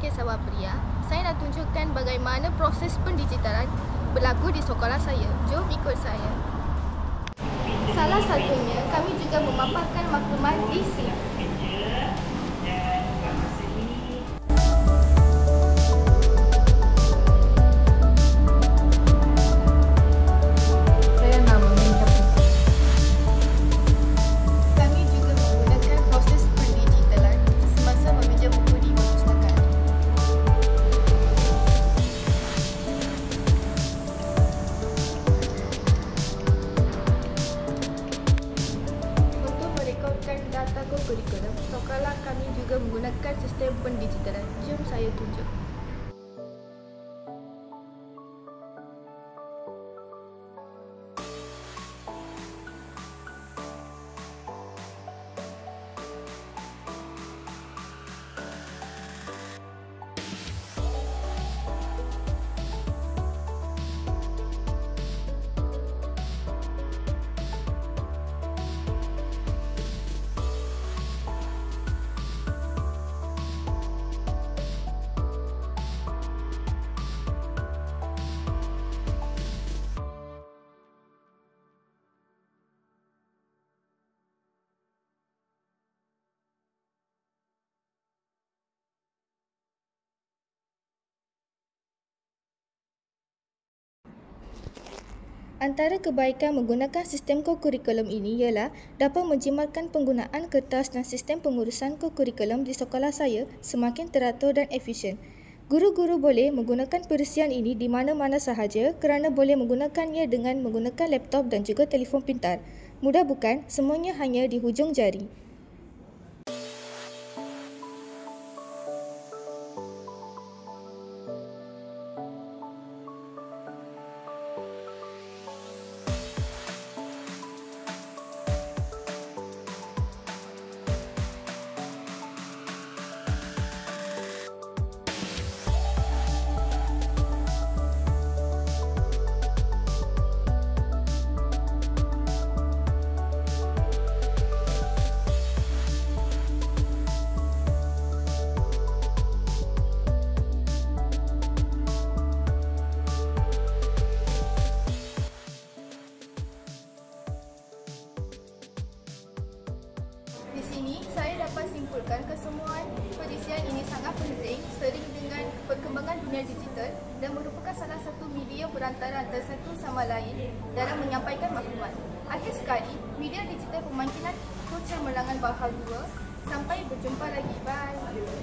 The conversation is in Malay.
Kesawar Pria, saya nak tunjukkan bagaimana proses pendigitalan berlaku di sekolah saya. Jom ikut saya. Salah satunya, kami juga memaparkan maklumat di sini. Data kurikulum, sekolah kami juga menggunakan sistem pendigitalan. Jom saya tunjuk. Antara kebaikan menggunakan sistem kokurikulum ini ialah dapat menjimatkan penggunaan kertas dan sistem pengurusan kokurikulum di sekolah saya semakin teratur dan efisien. Guru-guru boleh menggunakan perisian ini di mana-mana sahaja kerana boleh menggunakannya dengan menggunakan laptop dan juga telefon pintar. Mudah bukan? Semuanya hanya di hujung jari. Di sini, saya dapat simpulkan kesemuan perisian ini sangat penting seiring dengan perkembangan dunia digital dan merupakan salah satu media perantara antara satu sama lain dalam menyampaikan maklumat. Akhir sekali, media digital pemangkitan konsep cemerlangan bahal 2. Sampai berjumpa lagi. Bye.